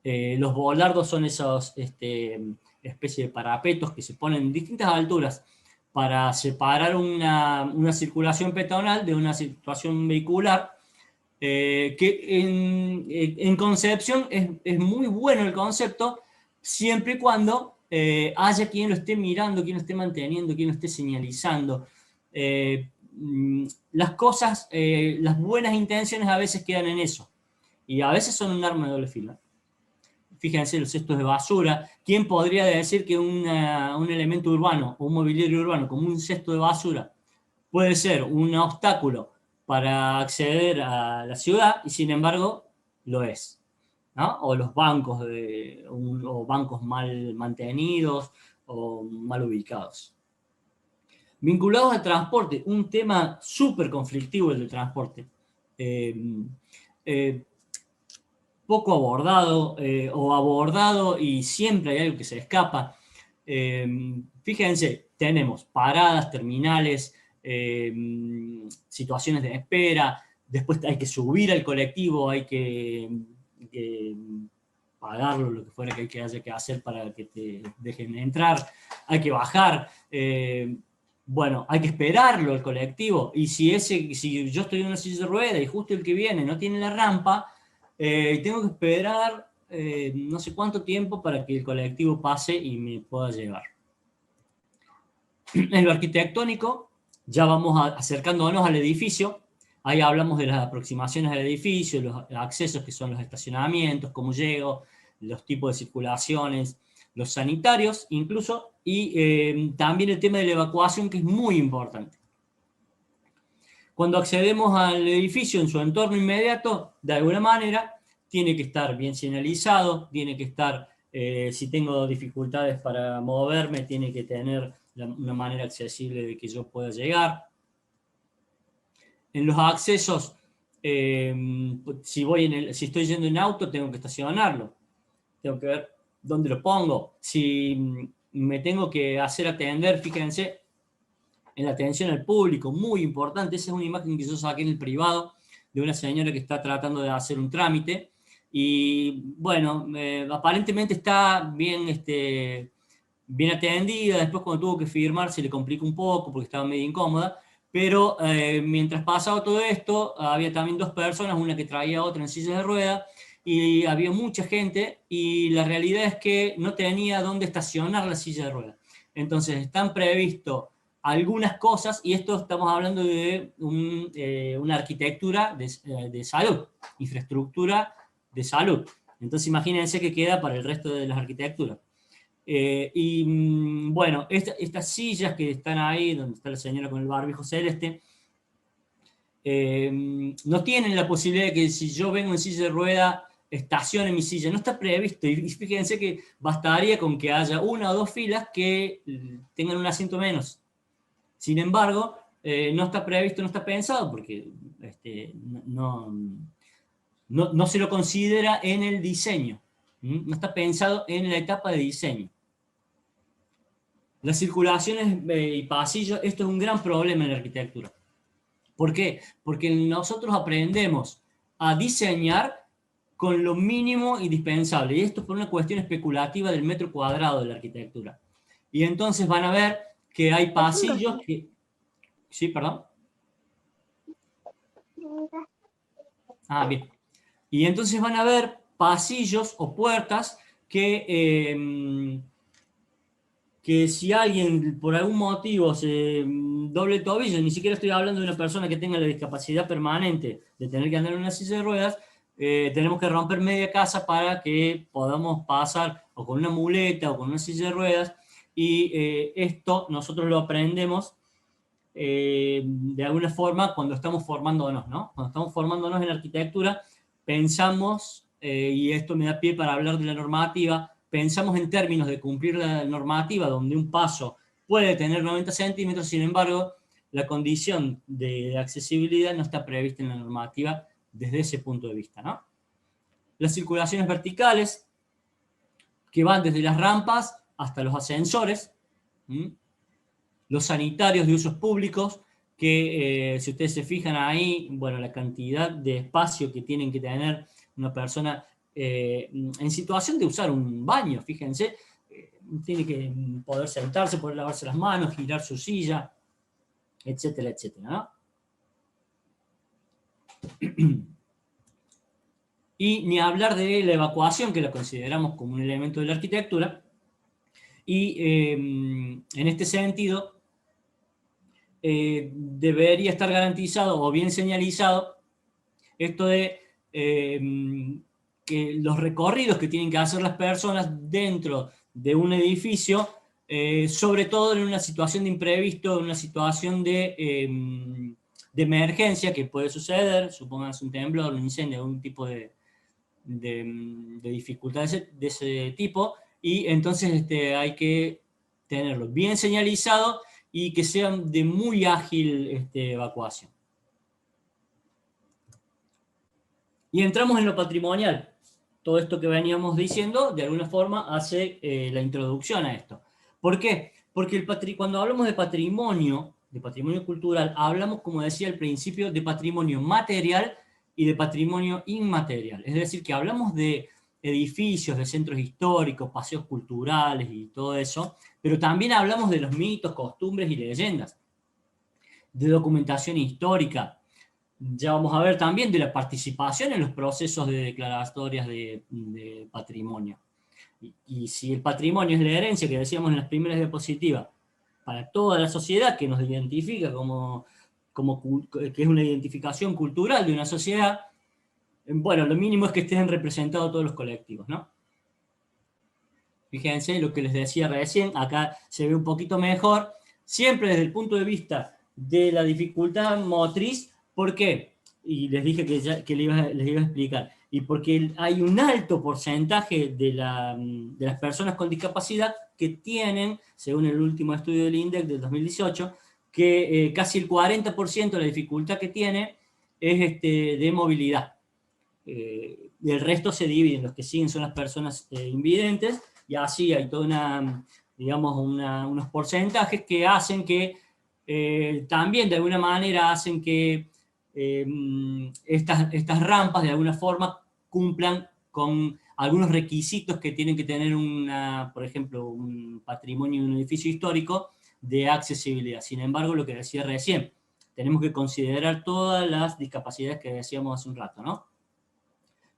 Los volardos son esos especie de parapetos que se ponen en distintas alturas para separar una circulación peatonal de una situación vehicular, que en concepción es muy bueno el concepto, siempre y cuando haya quien lo esté mirando, quien lo esté manteniendo, quien lo esté señalizando. Las cosas, las buenas intenciones a veces quedan en eso, y a veces son un arma de doble filo. Fíjense los cestos de basura. ¿Quién podría decir que un elemento urbano o un mobiliario urbano como un cesto de basura puede ser un obstáculo para acceder a la ciudad, y sin embargo lo es, ¿no? O los bancos, o bancos mal mantenidos o mal ubicados. Vinculados al transporte, un tema súper conflictivo el del transporte. Poco abordado, o abordado y siempre hay algo que se escapa. Fíjense, tenemos paradas, terminales, situaciones de espera, después hay que subir al colectivo, hay que pagarlo, lo que fuera que haya que hacer para que te dejen entrar, hay que bajar, bueno, hay que esperarlo el colectivo, y si yo estoy en una silla de ruedas y justo el que viene no tiene la rampa, tengo que esperar no sé cuánto tiempo para que el colectivo pase y me pueda llevar. En lo arquitectónico, ya vamos acercándonos al edificio. Ahí hablamos de las aproximaciones al edificio, los accesos que son los estacionamientos, cómo llego, los tipos de circulaciones, los sanitarios incluso, y también el tema de la evacuación, que es muy importante. Cuando accedemos al edificio en su entorno inmediato, de alguna manera, tiene que estar bien señalizado, tiene que estar, si tengo dificultades para moverme, tiene que tener una manera accesible de que yo pueda llegar. En los accesos, si estoy yendo en auto, tengo que estacionarlo. Tengo que ver dónde lo pongo. Si me tengo que hacer atender, fíjense, en la atención al público, muy importante. Esa es una imagen que yo saqué en el privado de una señora que está tratando de hacer un trámite. Y bueno, aparentemente está bien, bien atendida. Después, cuando tuvo que firmar, se le complica un poco porque estaba medio incómoda. Pero mientras pasaba todo esto, había también dos personas, una que traía a otra en silla de ruedas, y había mucha gente, y la realidad es que no tenía dónde estacionar la silla de ruedas. Entonces están previstos algunas cosas, y esto estamos hablando de una arquitectura de salud, infraestructura de salud. Entonces imagínense qué queda para el resto de las arquitecturas. Bueno, estas sillas que están ahí, donde está la señora con el barbijo celeste, no tienen la posibilidad de que si yo vengo en silla de rueda, estacione mi silla. No está previsto, y fíjense que bastaría con que haya una o dos filas que tengan un asiento menos. Sin embargo, no está previsto, no está pensado, porque no se lo considera en el diseño. No está pensado en la etapa de diseño. Las circulaciones y pasillos, esto es un gran problema en la arquitectura. ¿Por qué? Porque nosotros aprendemos a diseñar con lo mínimo indispensable, y esto por una cuestión especulativa del metro cuadrado de la arquitectura. Y entonces van a ver que hay pasillos que... Sí, perdón. Ah, bien. Y entonces van a ver pasillos o puertas que si alguien por algún motivo se doble el tobillo, ni siquiera estoy hablando de una persona que tenga la discapacidad permanente de tener que andar en una silla de ruedas, tenemos que romper media casa para que podamos pasar o con una muleta o con una silla de ruedas, y esto nosotros lo aprendemos de alguna forma cuando estamos formándonos, ¿no? Cuando estamos formándonos en arquitectura, pensamos, y esto me da pie para hablar de la normativa, pensamos en términos de cumplir la normativa, donde un paso puede tener 90 centímetros, sin embargo, la condición de accesibilidad no está prevista en la normativa desde ese punto de vista, ¿no? Las circulaciones verticales, que van desde las rampas hasta los ascensores, los sanitarios de usos públicos, que si ustedes se fijan ahí, bueno, la cantidad de espacio que tienen que tener una persona en situación de usar un baño, fíjense, tiene que poder sentarse, poder lavarse las manos, girar su silla, etcétera, etcétera, ¿no? Y ni hablar de la evacuación, que la consideramos como un elemento de la arquitectura, y en este sentido debería estar garantizado o bien señalizado esto de que los recorridos que tienen que hacer las personas dentro de un edificio, sobre todo en una situación de imprevisto, en una situación de de emergencia que puede suceder, supongamos un temblor, un incendio, algún tipo de dificultad de ese tipo, y entonces hay que tenerlo bien señalizado y que sean de muy ágil evacuación. Y entramos en lo patrimonial. Todo esto que veníamos diciendo, de alguna forma, hace la introducción a esto. ¿Por qué? Porque cuando hablamos de patrimonio cultural, hablamos, como decía al principio, de patrimonio material y de patrimonio inmaterial. Es decir, que hablamos de edificios, de centros históricos, paseos culturales y todo eso, pero también hablamos de los mitos, costumbres y leyendas, de documentación histórica. Ya vamos a ver también de la participación en los procesos de declaratorias de patrimonio. Y si el patrimonio es la herencia que decíamos en las primeras diapositivas, para toda la sociedad que nos identifica que es una identificación cultural de una sociedad, bueno, lo mínimo es que estén representados todos los colectivos, ¿no? Fíjense lo que les decía recién, acá se ve un poquito mejor, siempre desde el punto de vista de la dificultad motriz. ¿Por qué? Y les dije que les iba a explicar. Y porque hay un alto porcentaje de las personas con discapacidad que tienen, según el último estudio del INDEC del 2018, que casi el 40% de la dificultad que tiene es de movilidad. El resto se dividen, los que siguen son las personas invidentes, y así hay toda unos porcentajes que hacen que también de alguna manera hacen que estas rampas de alguna forma cumplan con algunos requisitos que tienen que tener por ejemplo, un patrimonio de un edificio histórico de accesibilidad. Sin embargo, lo que decía recién, tenemos que considerar todas las discapacidades que decíamos hace un rato, ¿no?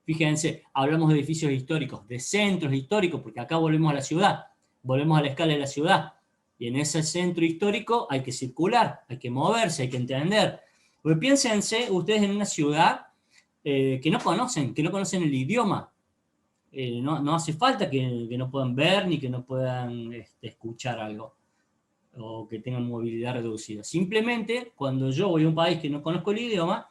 Fíjense, hablamos de edificios históricos, de centros históricos, porque acá volvemos a la ciudad, volvemos a la escala de la ciudad, y en ese centro histórico hay que circular, hay que moverse, hay que entender. Porque piénsense ustedes en una ciudad que no conocen el idioma. No hace falta que no puedan ver ni que no puedan escuchar algo, o que tengan movilidad reducida. Simplemente, cuando yo voy a un país que no conozco el idioma,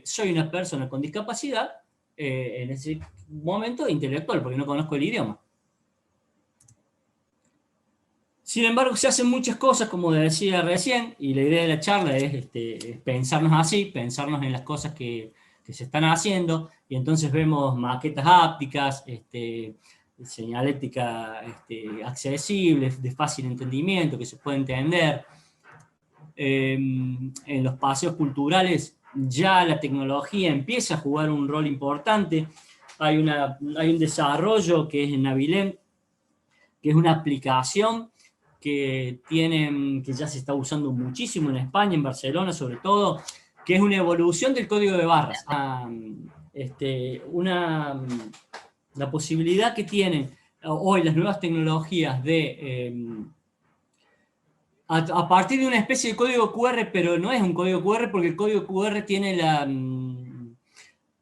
soy una persona con discapacidad, en ese momento intelectual, porque no conozco el idioma. Sin embargo, se hacen muchas cosas, como decía recién, y la idea de la charla es pensarnos así, pensarnos en las cosas que se están haciendo, y entonces vemos maquetas ápticas, señalética accesible, de fácil entendimiento, que se puede entender. En los paseos culturales ya la tecnología empieza a jugar un rol importante. Hay un desarrollo que es en Navilem, que es una aplicación que ya se está usando muchísimo en España, en Barcelona sobre todo, que es una evolución del código de barras. La posibilidad que tienen hoy las nuevas tecnologías a partir de una especie de código QR, pero no es un código QR porque el código QR tiene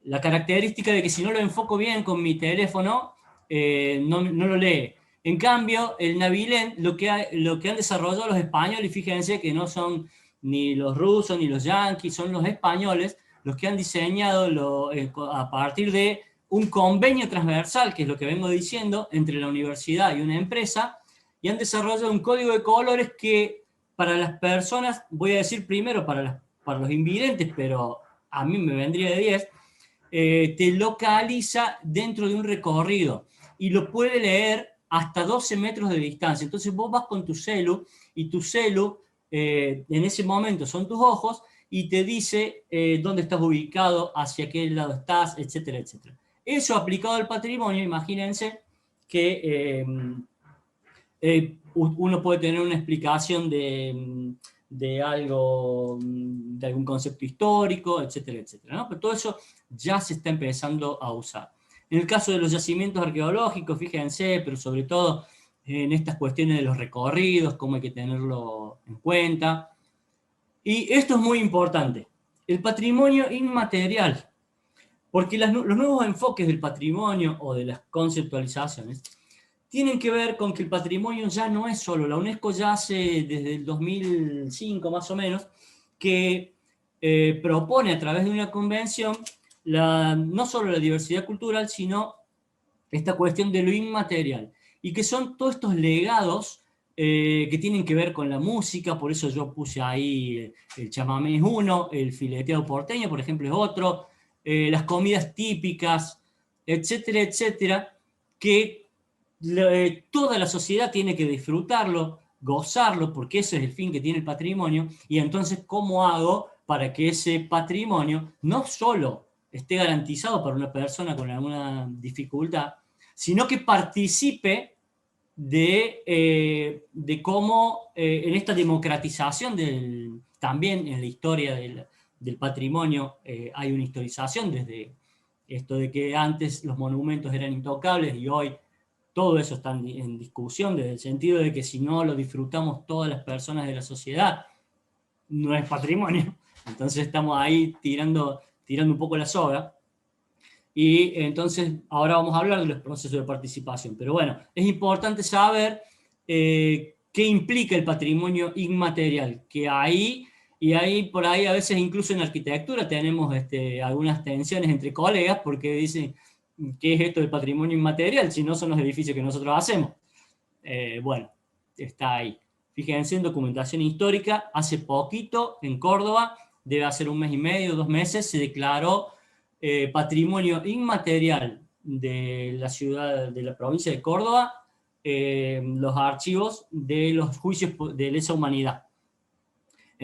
la característica de que si no lo enfoco bien con mi teléfono, no lo lee. En cambio, el Navilem, lo que han desarrollado los españoles, fíjense que no son ni los rusos ni los yanquis, son los españoles los que han diseñado a partir de un convenio transversal, que es lo que vengo diciendo, entre la universidad y una empresa, y han desarrollado un código de colores que para las personas, voy a decir primero para los invidentes, pero a mí me vendría de 10, te localiza dentro de un recorrido y lo puede leer hasta 12 metros de distancia. Entonces vos vas con tu celu y tu celu en ese momento son tus ojos y te dice dónde estás ubicado, hacia qué lado estás, etcétera, etcétera. Eso aplicado al patrimonio, imagínense que uno puede tener una explicación de algo, de algún concepto histórico, etcétera, etcétera, ¿no? Pero todo eso ya se está empezando a usar. En el caso de los yacimientos arqueológicos, fíjense, pero sobre todo en estas cuestiones de los recorridos, cómo hay que tenerlo en cuenta. Y esto es muy importante, el patrimonio inmaterial, porque los nuevos enfoques del patrimonio o de las conceptualizaciones tienen que ver con que el patrimonio ya no es solo, la UNESCO ya hace desde el 2005 más o menos, que propone a través de una convención no solo la diversidad cultural, sino esta cuestión de lo inmaterial, y que son todos estos legados que tienen que ver con la música. Por eso yo puse ahí el chamamé es uno, el fileteado porteño, por ejemplo, es otro, las comidas típicas, etcétera, etcétera, que toda la sociedad tiene que disfrutarlo, gozarlo, porque ese es el fin que tiene el patrimonio. Y entonces, ¿cómo hago para que ese patrimonio no solo esté garantizado para una persona con alguna dificultad, sino que participe de cómo en esta democratización también en la historia del patrimonio hay una historización, desde esto de que antes los monumentos eran intocables y hoy todo eso está en discusión, desde el sentido de que si no lo disfrutamos todas las personas de la sociedad, no es patrimonio. Entonces estamos ahí tirando un poco la soga. Y entonces ahora vamos a hablar de los procesos de participación. Pero bueno, es importante saber qué implica el patrimonio inmaterial, que ahí, y ahí por ahí a veces incluso en arquitectura tenemos algunas tensiones entre colegas, porque dicen, ¿qué es esto del patrimonio inmaterial? Si no son los edificios que nosotros hacemos. Bueno, está ahí. Fíjense en documentación histórica, hace poquito en Córdoba, debe hacer 1 mes y medio, 2 meses, se declaró patrimonio inmaterial de la ciudad, de la provincia de Córdoba, los archivos de los juicios de lesa humanidad.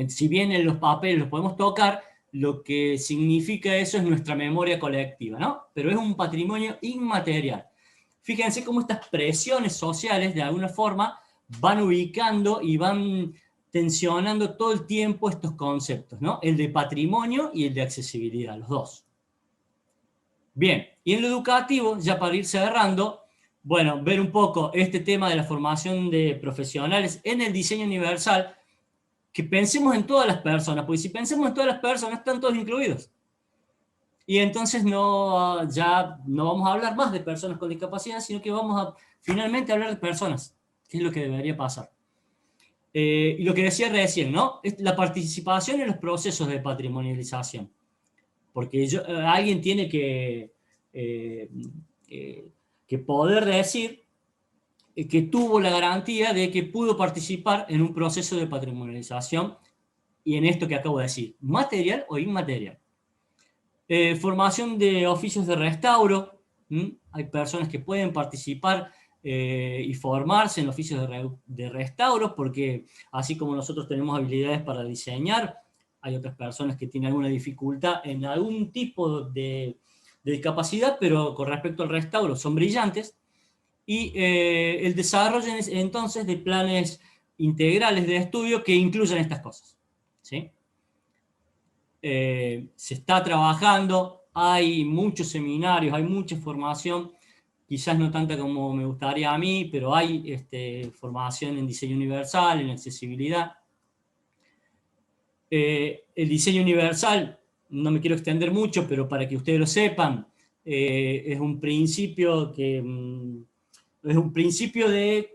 Si bien en los papeles los podemos tocar, lo que significa eso es nuestra memoria colectiva, ¿no? Pero es un patrimonio inmaterial. Fíjense cómo estas presiones sociales, de alguna forma, van ubicando y van tensionando todo el tiempo estos conceptos, ¿no? El de patrimonio y el de accesibilidad, los dos. Bien, y en lo educativo, ya para ir cerrando, bueno, ver un poco este tema de la formación de profesionales en el diseño universal, que pensemos en todas las personas, porque si pensemos en todas las personas, están todos incluidos. Y entonces ya no vamos a hablar más de personas con discapacidad, sino que vamos a finalmente hablar de personas, que es lo que debería pasar. Y lo que decía recién, ¿no? Es la participación en los procesos de patrimonialización. Porque alguien tiene que poder decir que tuvo la garantía de que pudo participar en un proceso de patrimonialización, y en esto que acabo de decir, material o inmaterial. Formación de oficios de restauro. Hay personas que pueden participar y formarse en oficios de restauro, porque así como nosotros tenemos habilidades para diseñar, hay otras personas que tienen alguna dificultad en algún tipo de discapacidad, pero con respecto al restauro son brillantes. Y el desarrollo entonces de planes integrales de estudio que incluyan estas cosas, ¿sí? Se está trabajando, hay muchos seminarios, hay mucha formación, quizás no tanta como me gustaría a mí, pero hay formación en diseño universal, en accesibilidad. El diseño universal, no me quiero extender mucho, pero para que ustedes lo sepan, es un principio de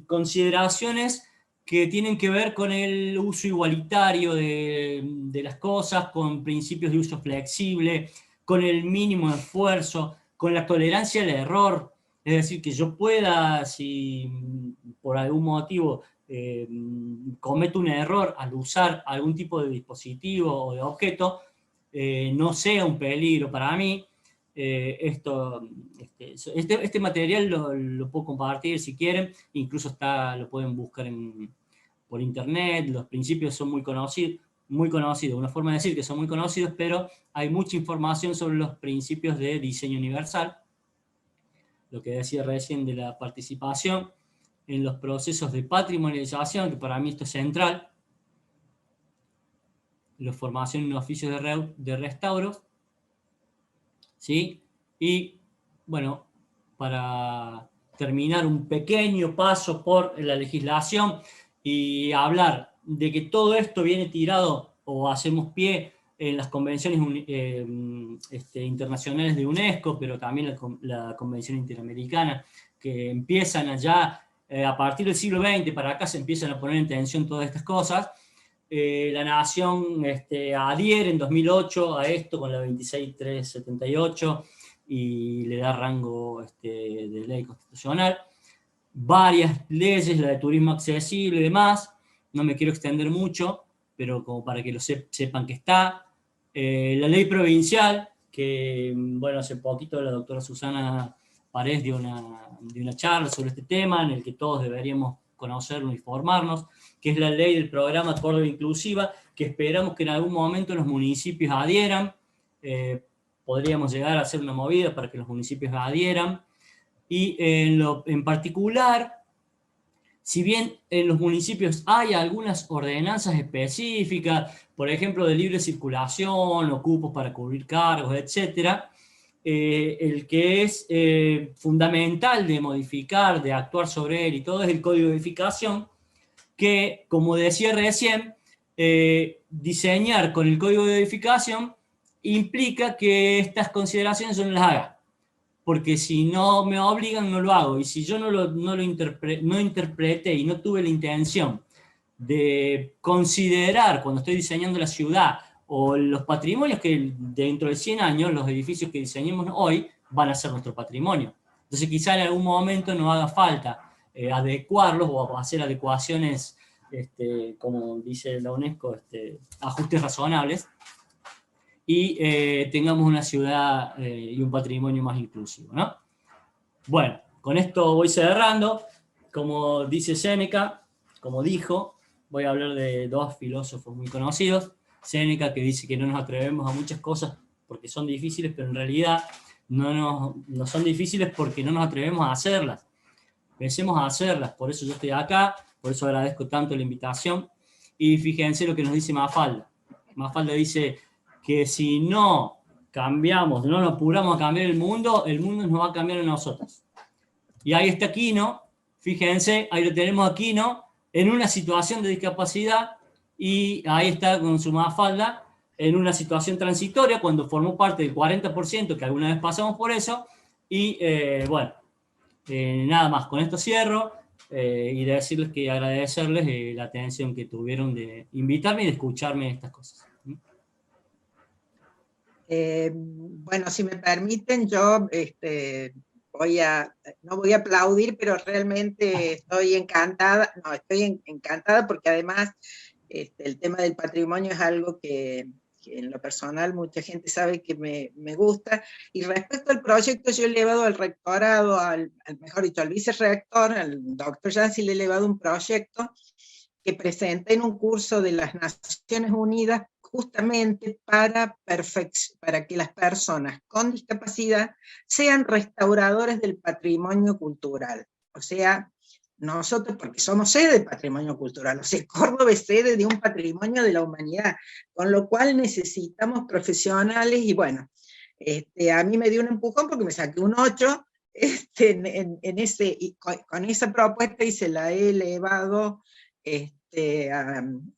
consideraciones que tienen que ver con el uso igualitario de las cosas, con principios de uso flexible, con el mínimo esfuerzo, con la tolerancia al error. Es decir, que yo pueda, si por algún motivo cometo un error al usar algún tipo de dispositivo o de objeto, no sea un peligro para mí. Este material lo puedo compartir si quieren, incluso lo pueden buscar por internet. Los principios son muy conocidos, una forma de decir que son muy conocidos, pero hay mucha información sobre los principios de diseño universal, lo que decía recién de la participación en los procesos de patrimonialización, que para mí esto es central, la formación en oficios de restauros, ¿sí? Y, bueno, para terminar, un pequeño paso por la legislación y hablar de que todo esto viene tirado o hacemos pie en las convenciones internacionales de UNESCO, pero también la Convención Interamericana, que empiezan allá, a partir del siglo XX para acá se empiezan a poner en tensión todas estas cosas. La Nación adhiere en 2008 a esto con la 26378 y le da rango de ley constitucional. Varias leyes, la de turismo accesible y demás, no me quiero extender mucho, pero como para que lo sepan que está. La ley provincial, que bueno, hace poquito la doctora Susana Párez dio una charla sobre este tema, en el que todos deberíamos conocerlo y formarnos, que es la ley del programa Córdoba Inclusiva, que esperamos que en algún momento los municipios adhieran. Podríamos llegar a hacer una movida para que los municipios adhieran. Y en particular, si bien en los municipios hay algunas ordenanzas específicas, por ejemplo, de libre circulación, o cupos para cubrir cargos, etc., el que es fundamental de modificar, de actuar sobre él y todo, es el Código de Edificación, que, como decía recién, diseñar con el Código de Edificación implica que estas consideraciones yo no las haga, porque si no me obligan no lo hago, y si yo no interpreté y no tuve la intención de considerar cuando estoy diseñando la ciudad o los patrimonios que dentro de 100 años, los edificios que diseñemos hoy, van a ser nuestro patrimonio. Entonces quizá en algún momento no haga falta adecuarlos o hacer adecuaciones, como dice la UNESCO, ajustes razonables, y tengamos una ciudad y un patrimonio más inclusivo, ¿no? Bueno, con esto voy cerrando. Como dice Séneca, como dijo, voy a hablar de dos filósofos muy conocidos. Séneca, que dice que no nos atrevemos a muchas cosas porque son difíciles, pero en realidad no son difíciles porque no nos atrevemos a hacerlas. Pensemos a hacerlas, por eso yo estoy acá, por eso agradezco tanto la invitación. Y fíjense lo que nos dice Mafalda. Mafalda dice que si no cambiamos, no nos apuramos a cambiar el mundo nos va a cambiar a nosotros. Y ahí está Quino, fíjense, ahí lo tenemos a Quino, en una situación de discapacidad, y ahí está con su Mafalda, en una situación transitoria, cuando formó parte del 40%, que alguna vez pasamos por eso, y bueno, nada más, con esto cierro, y decirles que agradecerles la atención que tuvieron de invitarme y de escucharme estas cosas. Bueno, si me permiten, yo no voy a aplaudir, pero realmente estoy encantada, encantada porque además el tema del patrimonio es algo que en lo personal mucha gente sabe que me gusta, y respecto al proyecto yo he elevado al rectorado, mejor dicho, al vicerrector, al doctor Yancy, le he elevado un proyecto que presenté en un curso de las Naciones Unidas justamente para que las personas con discapacidad sean restauradores del patrimonio cultural. O sea, nosotros, porque somos sede de patrimonio cultural, o sea, Córdoba es sede de un patrimonio de la humanidad, con lo cual necesitamos profesionales, y bueno, a mí me dio un empujón porque me saqué un 8, con esa propuesta, y se la he elevado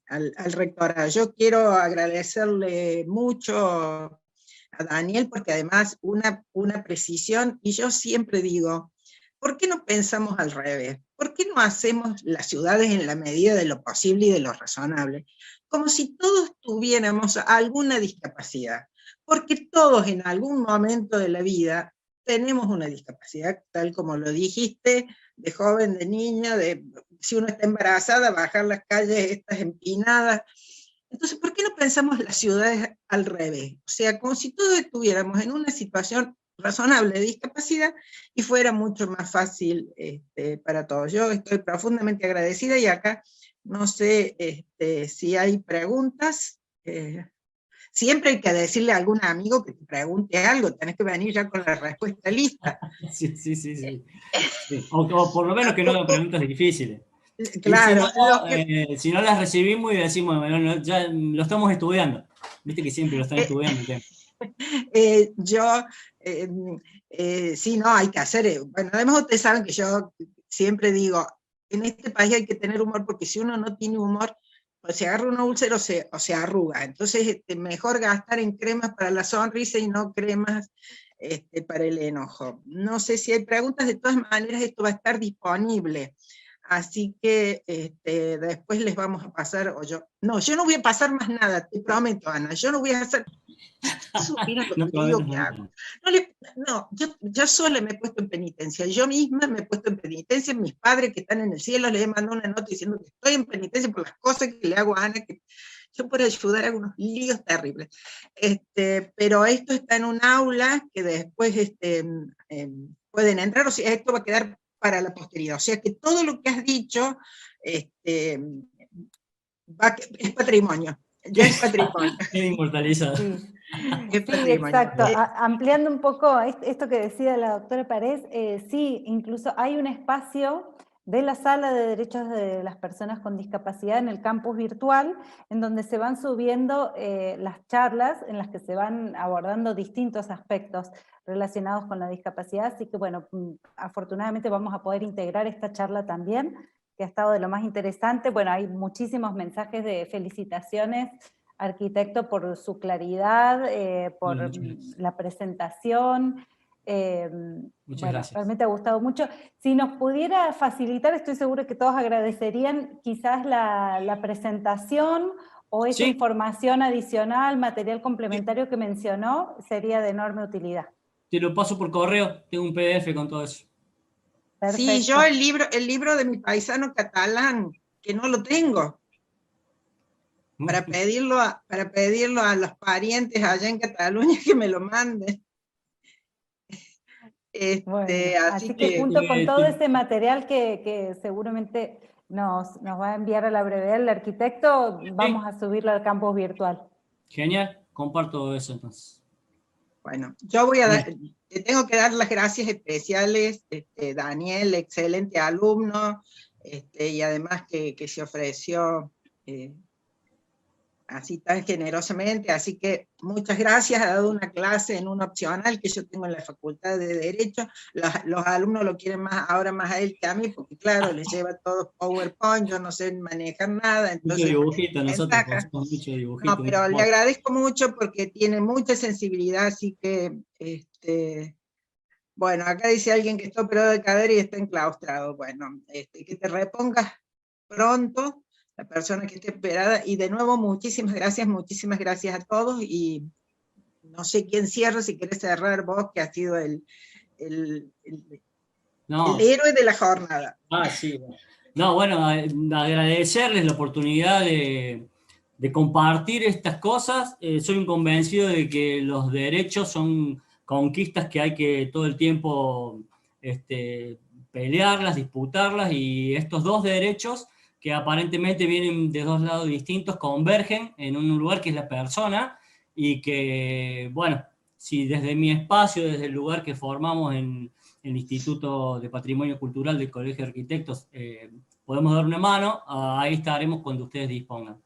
al rectorado. Yo quiero agradecerle mucho a Daniel, porque además una precisión, y yo siempre digo, ¿por qué no pensamos al revés? ¿Por qué no hacemos las ciudades en la medida de lo posible y de lo razonable? Como si todos tuviéramos alguna discapacidad, porque todos en algún momento de la vida tenemos una discapacidad, tal como lo dijiste, de joven, de niña, si uno está embarazada, bajar las calles estas empinadas. Entonces, ¿por qué no pensamos las ciudades al revés? O sea, como si todos estuviéramos en una situación razonable de discapacidad y fuera mucho más fácil para todos. Yo estoy profundamente agradecida, y acá no sé si hay preguntas. Siempre hay que decirle a algún amigo que te pregunte algo, tenés que venir ya con la respuesta lista. Sí. O por lo menos que no hagan preguntas difíciles. Claro. Si no las recibimos y decimos, bueno, ya lo estamos estudiando. Viste que siempre lo están estudiando. Sí, no, hay que hacer. Bueno, además ustedes saben que yo siempre digo, en este país hay que tener humor, porque si uno no tiene humor, o se agarra una úlcera o se arruga. Entonces, mejor gastar en cremas para la sonrisa y no cremas para el enojo. No sé si hay preguntas, de todas maneras esto va a estar disponible Así que después les vamos a pasar, o yo no voy a pasar más nada, te prometo, Ana, yo no voy a hacer, supieran lo que digo que hago. Yo sola me he puesto en penitencia, yo misma me he puesto en penitencia, mis padres que están en el cielo les he mandado una nota diciendo que estoy en penitencia por las cosas que le hago a Ana, que yo por ayudar hago unos líos terribles. Pero esto está en un aula que después pueden entrar, o sea, esto va a quedar para la posteridad. O sea que todo lo que has dicho es patrimonio. Ya es patrimonio. Es inmortalizado. Sí. Es Sí, exacto. Ampliando un poco esto que decía la doctora Párez, sí, incluso hay un espacio de la Sala de Derechos de las Personas con Discapacidad en el campus virtual, en donde se van subiendo las charlas en las que se van abordando distintos aspectos relacionados con la discapacidad, así que bueno, afortunadamente vamos a poder integrar esta charla también, que ha estado de lo más interesante. Bueno, hay muchísimos mensajes de felicitaciones, arquitecto, por su claridad, por la presentación. Muchas bueno, gracias. realmente ha gustado mucho. Si nos pudiera facilitar, estoy segura que todos agradecerían quizás la presentación o esa información adicional, material complementario que mencionó, sería de enorme utilidad. Te lo paso por correo, tengo un PDF con todo eso. Perfecto. Sí, yo el libro de mi paisano catalán, que no lo tengo, para pedirlo a los parientes allá en Cataluña que me lo manden. Bueno, así que que junto con todo ese material que seguramente nos va a enviar a la brevedad el arquitecto, vamos a subirlo al campus virtual. Genial, comparto eso entonces. Bueno, yo te tengo que dar las gracias especiales, Daniel, excelente alumno, y además que se ofreció así tan generosamente, así que muchas gracias. Ha dado una clase en un opcional que yo tengo en la Facultad de Derecho. Los alumnos lo quieren ahora más a él que a mí, porque claro, les lleva todo PowerPoint, yo no sé manejar nada. Entonces, mucho dibujito, nosotros pasamos mucho dibujito. No, pero le agradezco mucho porque tiene mucha sensibilidad, así que, bueno, acá dice alguien que está operado de cadera y está enclaustrado. Bueno, que te repongas pronto, la persona que esté operada, y de nuevo muchísimas gracias a todos, y no sé quién cierra, si querés cerrar vos, que has sido el héroe de la jornada. Sí. No, bueno, agradecerles la oportunidad de compartir estas cosas. Soy un convencido de que los derechos son conquistas que hay que todo el tiempo pelearlas, disputarlas, y estos dos derechos que aparentemente vienen de dos lados distintos, convergen en un lugar que es la persona, y que, bueno, si desde mi espacio, desde el lugar que formamos en el Instituto de Patrimonio Cultural del Colegio de Arquitectos, podemos dar una mano, ahí estaremos cuando ustedes dispongan.